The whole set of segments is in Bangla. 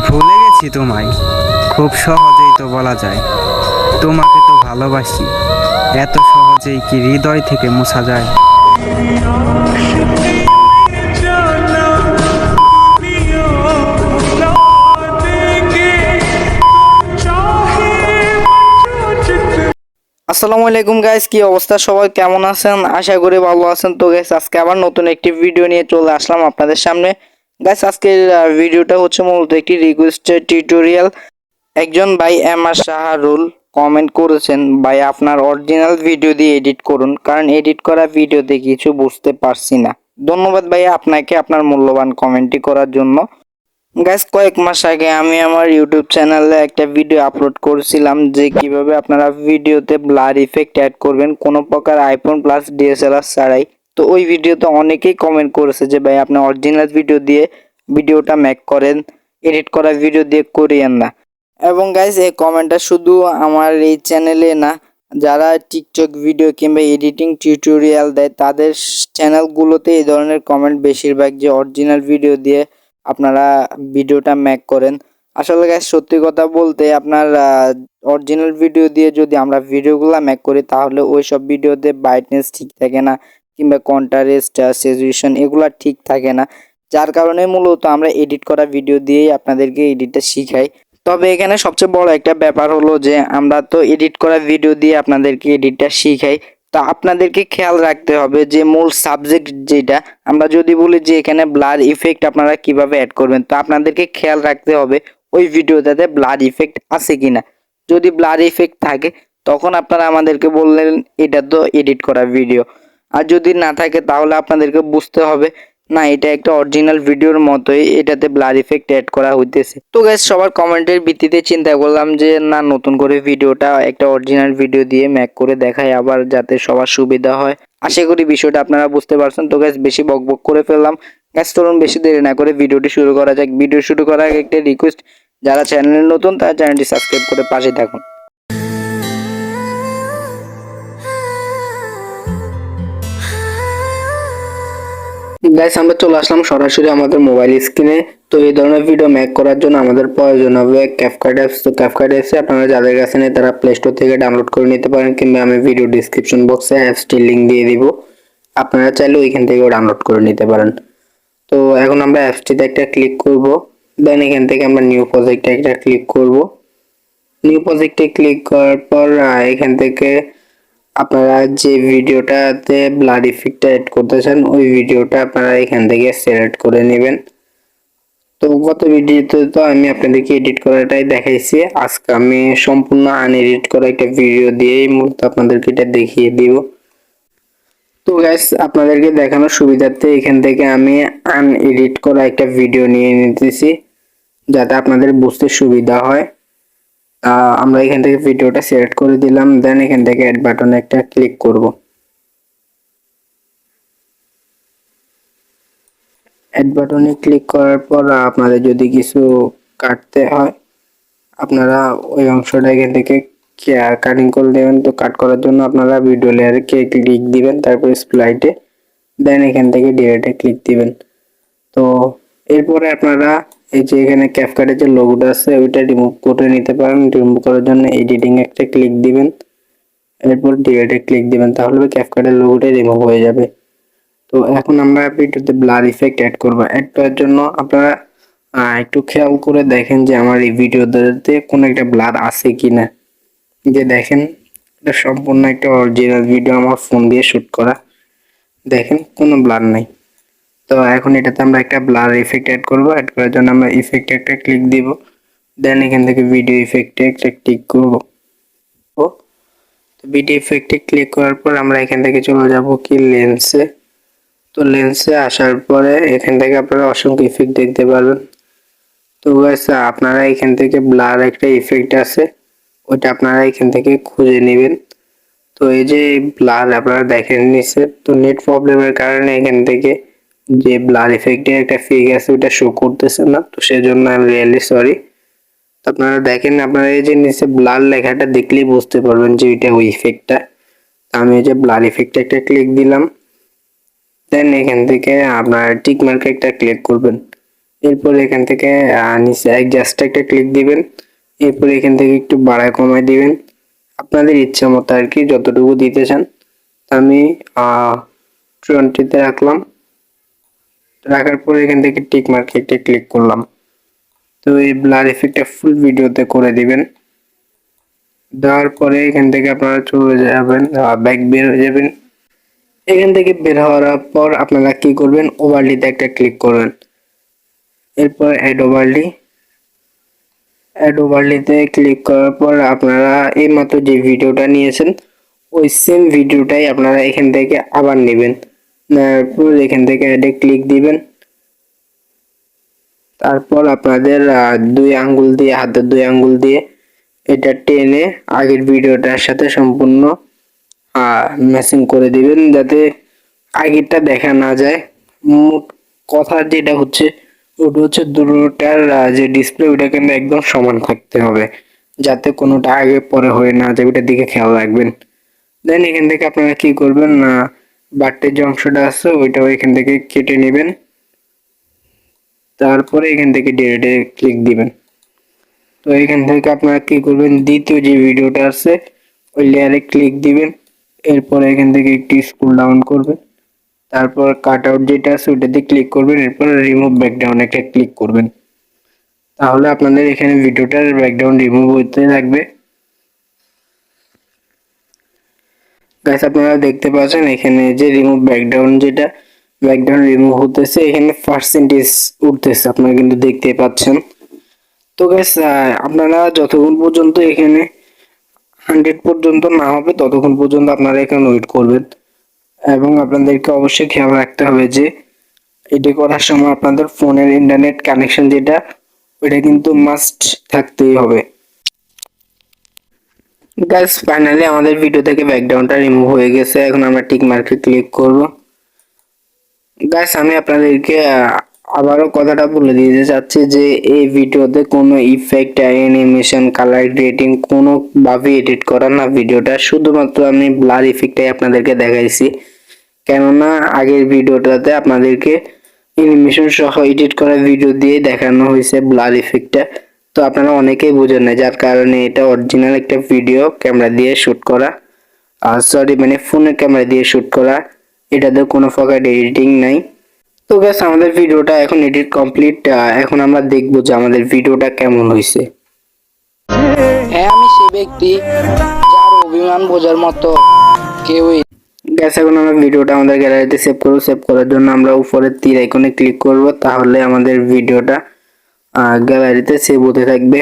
ভুলে গেছি তোমায়, খুব সহজেই তো বলা যায়। তোমাকে তো ভালোবাসি, এত সহজেই কি হৃদয় থেকে মোছা যায়? আসসালামু আলাইকুম গাইস, কি অবস্থা? সবাই কেমন আছেন? আশা করি ভালো আছেন। তো গাইস, আজকে আবার নতুন একটি ভিডিও নিয়ে চলে আসলাম আপনাদের সামনে। গাইস, আজকের ভিডিওটা হচ্ছে মূলত একটি রিকোয়েস্টেড টিউটোরিয়াল। একজন ভাই এমআর শাহরুল কমেন্ট করেছেন, ভাই আপনার অরিজিনাল ভিডিও দিয়ে এডিট করুন, কারণ এডিট করা ভিডিওতে কিছু বুঝতে পারছি না। ধন্যবাদ ভাই আপনাকে আপনার মূল্যবান কমেন্টটি করার জন্য। গাইস, কয়েক মাস আগে আমি আমার ইউটিউব চ্যানেলে একটা ভিডিও আপলোড করেছিলাম যে কিভাবে আপনারা ভিডিওতে ব্লার ইফেক্ট অ্যাড করবেন কোনো প্রকার আইফোন প্লাস ডিএসএলআর ছাড়াই। তো ওই ভিডিওতে অনেকেই কমেন্ট করেছে যে ভাই আপনি অরিজিনাল ভিডিও দিয়ে ভিডিওটা মেক করেন, এডিট করা ভিডিও দিয়ে করিয়েন না। এবং গাইস, এই কমেন্টটা শুধু আমার এই চ্যানেলে না, যারা টিকটক ভিডিও কিংবা এডিটিং টিউটোরিয়াল দেয় তাদের চ্যানেলগুলোতে এই ধরনের কমেন্ট বেশিরভাগ, যে অরিজিনাল ভিডিও দিয়ে আপনারা ভিডিওটা মেক করেন। আসলে গাইস, সত্যি কথা বলতে আপনার অরিজিনাল ভিডিও দিয়ে যদি আমরা ভিডিওগুলো মেক করি তাহলে ওই সব ভিডিওতে ব্রাইটনেস ঠিক থাকে না কিংবা কন্ট্রাস্ট, স্যাচুরেশন এগুলো ঠিক থাকে না। যার কারণে মূলত আমরা এডিট করা ভিডিও দিয়েই আপনাদেরকে এডিটটা শিখাই। তবে এখানে সবচেয়ে বড় একটা ব্যাপার হলো যে আমরা তো এডিট করা ভিডিও দিয়ে আপনাদেরকে এডিটটা শিখাই, তো আপনাদেরকে খেয়াল রাখতে হবে যে মূল সাবজেক্ট যেটা, আমরা যদি বলি যে এখানে ব্লার ইফেক্ট আপনারা কিভাবে অ্যাড করবেন, তো আপনাদেরকে খেয়াল রাখতে হবে ওই ভিডিওটাতে ব্লার ইফেক্ট আছে কিনা। যদি ব্লার ইফেক্ট থাকে তখন আপনারা আমাদেরকে বললেন এটা তো এডিট করা ভিডিও, আর যদি না থাকে তাহলে আপনাদেরকে বুঝতে হবে না এটা একটা অরিজিনাল ভিডিওর মতোই, এটাতে ব্লার ইফেক্ট অ্যাড করা হইতেছে। তো গাইস, সবার কমেন্টের ভিত্তিতে চিন্তা করলাম যে না, নতুন করে ভিডিওটা একটা অরিজিনাল ভিডিও দিয়ে মেক করে দেখাই, আবার যাতে সবার সুবিধা হয়। আশা করি বিষয়টা আপনারা বুঝতে পারছেন। তো গাইস, বেশি বকবক করে ফেললাম। গাইস, চলুন বেশি দেরি না করে ভিডিওটি শুরু করা যাক। ভিডিও শুরু করার আগে একটা রিকোয়েস্ট, যারা চ্যানেলে নতুন তারা চ্যানেলটি সাবস্ক্রাইব করে পাশে থাকুন। গাইস, আমরা চলে আসলাম সরাসরি আমাদের মোবাইল স্ক্রিনে। তো এই ধরনের ভিডিও মেক করার জন্য আমাদের প্রয়োজন হবে ক্যাপকাট অ্যাপস। তো ক্যাপকাট অ্যাপসে আপনারা যাদের কাছে নেই তারা প্লে স্টোর থেকে ডাউনলোড করে নিতে পারেন, কিংবা আমি ভিডিও ডিসক্রিপশন বক্সে অ্যাপসটির লিঙ্ক দিয়ে দিব, আপনারা চাইলে ওইখান থেকেও ডাউনলোড করে নিতে পারেন। তো এখন আমরা অ্যাপসটিতে একটা ক্লিক করব, দেন এখান থেকে আমরা নিউ প্রজেক্টে একটা ক্লিক করব। নিউ প্রজেক্টে ক্লিক করার পর এখান থেকে আপনারা যে ভিডিওটাতে ব্লার ইফেক্টটা অ্যাড করতে চান ওই ভিডিওটা আপনারা এখান থেকে সিলেক্ট করে নেবেন। তো গত ভিডিওতে তো আমি আপনাদেরকে এডিট করাটাই দেখাইছি, আজকে আমি সম্পূর্ণ আনএডিট করা একটা ভিডিও দিয়েই মূলত আপনাদেরকে এটা দেখিয়ে দিব। তো গাইস, আপনাদেরকে দেখানোর সুবিধার্থে এখান থেকে আমি আনএডিট করা একটা ভিডিও নিয়ে নিতেছি যাতে আপনাদের বুঝতে সুবিধা হয়। আমরা এখান থেকে ভিডিওটা সিলেক্ট করে দিলাম, দেন এখান থেকে অ্যাড বাটনে একটা ক্লিক করব। অ্যাড বাটনে ক্লিক করার পর আপনাদের যদি কিছু কাটতে হয় আপনারা ওই অংশটা এখান থেকে কাটিং করে নেবেন। তো কাট করার জন্য আপনারা ভিডিও লেয়ারে ক্লিক দিবেন, তারপর স্প্লাইটে, দেন এখান থেকে ডিলিটে ক্লিক দিবেন। তো এরপরে আপনারা এই যে এখানে ক্যাপকাটের যে লোগোটা আছে ওইটা রিমুভ করে নিতে পারেন। রিমুভ করার জন্য এডিটিং একটা ক্লিক দিবেন, এরপর ডিলিটে ক্লিক দিবেন, তাহলে ক্যাপকাটের লোগোটা রিমুভ হয়ে যাবে। তো এখন আমরা ভিডিওতে ব্লার ইফেক্ট অ্যাড করব। অ্যাড করার জন্য আপনারা একটু খেয়াল করে দেখেন যে আমার এই ভিডিওতে কোনো একটা ব্লার আছে কিনা। যে দেখেন, এটা সম্পূর্ণ একটা অরিজিনাল ভিডিও, আমার ফোন দিয়ে শুট করা। দেখেন কোনো ব্লার নাই। তো এখন এটাতে আমরা একটা ব্লার ইফেক্ট অ্যাড করব। অ্যাড করার জন্য আমরা ইফেক্টে একটা ক্লিক দিব, দেন এখান থেকে ভিডিও ইফেক্টে একটা ক্লিক করব। তো ভিডিও ইফেক্টে ক্লিক করার পর আমরা এখান থেকে চলে যাব কি লেন্সে। তো লেন্সে আসার পরে এখান থেকে আপনারা অসংখ্য ইফেক্ট দেখতে পারবেন। তো গাইস, আপনারা এখান থেকে ব্লার একটা ইফেক্ট আছে ওইটা আপনারা এখান থেকে খুঁজে নেবেন। তো এই যে ব্লার আপনারা দেখেন নিচে, তো নেট প্রবলেমের কারণে এখান থেকে যে ব্লার ইফেক্টের একটা ফিগ আছে ওটা শো করতেছে না, তো সেজন্য আমি রিয়েলি সরি। আপনারা দেখেন, আপনারা এই যে নিচে ব্লার লেখাটা দেখলেই বুঝতে পারবেন যে এটা ওই ইফেক্টটা। আমি এই যে ব্লার ইফেক্টে একটা ক্লিক দিলাম, দেন এখান থেকে আপনারা টিক মার্কে একটা ক্লিক করবেন। এরপর এখান থেকে নিচে জাস্ট একটা ক্লিক দিবেন। এরপর এখান থেকে একটু বাড়ায় কমায় দিবেন আপনাদের ইচ্ছা মতো আর কি, যতটুকু দিতে চান। আমি 20-তে রাখলাম। রাখার পর এখান থেকে টিক মার্কে একটা ক্লিক করলাম। তো এই ব্লার ইফেক্টটা ফুল ভিডিওতে করে দিবেন। দেওয়ার পরে এখান থেকে আপনারা চলে যাবেন, ব্যাক বের হয়ে যাবেন। এখান থেকে বের হওয়ার পর আপনারা কি করবেন, ওভারলিতে একটা ক্লিক করবেন। এরপর অ্যাড ওভারলিতে ক্লিক করার পর আপনারা এইমাত্র যে ভিডিওটা নিয়েছেন ওই সেম ভিডিওটাই আপনারা এখান থেকে আবার নেবেন। নেওয়ার পর এখান থেকে অ্যাডে ক্লিক দিবেন। তারপর আপনাদের হাতের 2 আঙ্গুল দিয়ে এটা টেনে আগের ভিডিওটার সাথে সম্পূর্ণ ম্যাচিং করে দিবেন, যাতে আগেরটা দেখা না যায়। মোট কথা যেটা হচ্ছে ওটা হচ্ছে দুটোটার যে ডিসপ্লে ওটা কিন্তু একদম সমান থাকতে হবে, যাতে কোনোটা আগে পরে হয়ে না যায়, ওটার দিকে খেয়াল রাখবেন। দেন এখান থেকে আপনারা কি করবেন না, বাট্টের যে অংশটা আছে ওইটাও এখান থেকে কেটে নেবেন। তারপরে এখান থেকে ডিলিটে ক্লিক দিবেন। তো এখান থেকে আপনারা কি করবেন, দ্বিতীয় যে ভিডিওটা আছে ওই লেয়ারে ক্লিক দিবেন। এরপর এখান থেকে একটু স্ক্রল ডাউন করবেন। তারপর কাট আউট যেটা আছে ওটাতে ক্লিক করবেন। এরপর রিমুভ ব্যাকগ্রাউন্ড একটা ক্লিক করবেন। তাহলে আপনাদের এখানে ভিডিওটার ব্যাকগ্রাউন্ড রিমুভ হতে থাকবে। গাইস আপনারা দেখতে পাচ্ছেন এখানে যে রিমুভ ব্যাকগ্রাউন্ড, যেটা ব্যাকগ্রাউন্ড রিমুভ হতেছে এখানে পার্সেন্টেজ উঠতেছে, আপনারা কিন্তু দেখতে পাচ্ছেন। তো গাইস আপনারা যতক্ষণ পর্যন্ত এখানে 100 পর্যন্ত না হবে ততক্ষণ পর্যন্ত আপনারা এখানে ওয়েট করবেন। এবং আপনাদেরকে অবশ্যই খেয়াল রাখতে হবে যে এটি করার সময় আপনাদের ফোনের ইন্টারনেট কানেকশন যেটা ওইটা কিন্তু মাস্ট থাকতেই হবে। গাইস ফাইনালি আমাদের ভিডিও থেকে ব্যাকগ্রাউন্ডটা রিমুভ হয়ে গেছে। এখন আমরা টিক মার্কে ক্লিক করব। গাইস আমি আপনাদেরকে আবারও কথাটা বলে দিতে চাচ্ছি যে এই ভিডিওতে কোনো ইফেক্ট, অ্যানিমেশন, কালার গ্রেডিং কোনো ভাবে এডিট করা না ভিডিওটা, শুধুমাত্র আমি ব্লার ইফেক্টটাই আপনাদেরকে দেখাইছি। কেননা আগের ভিডিওটাতে আপনাদেরকে অ্যানিমেশন সহ এডিট করা ভিডিও দিয়ে দেখানো হয়েছে ব্লার ইফেক্টটা, তো আপনারা অনেকেই বুঝেন না, যার কারণে এটা অরিজিনাল একটা ভিডিও ক্যামেরা দিয়ে শুট করা, মানে ফোনের ক্যামেরা দিয়ে শুট করা, এটাতে কোনো প্রকার এডিটিং নাই। তো গাইস আমাদের ভিডিওটা এখন এডিট কমপ্লিট। এখন আমরা দেখবো যে আমাদের ভিডিওটা কেমন হয়েছে। হ্যাঁ আমি সে ব্যক্তি যার অভিমান বোঝার মতো কেউই। গ্যাস এখন আমরা ভিডিওটা আমাদের গ্যালারিতে সেভ করব। সেভ করার জন্য আমরা উপরের তীর আইকনে ক্লিক করব, তাহলে আমাদের ভিডিওটা গ্যালারিতে সেভ হতে থাকবে।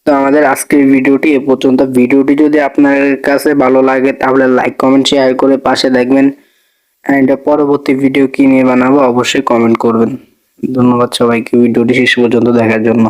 তো আমাদের আজকের ভিডিওটি এ পর্যন্ত। ভিডিওটি যদি আপনার কাছে ভালো লাগে তাহলে লাইক, কমেন্ট, শেয়ার করে পাশে দেখবেন। এন্ড পরবর্তী ভিডিও কি নিয়ে বানাবো অবশ্যই কমেন্ট করবেন। ধন্যবাদ সবাইকে ভিডিওটি শেষ পর্যন্ত দেখার জন্য।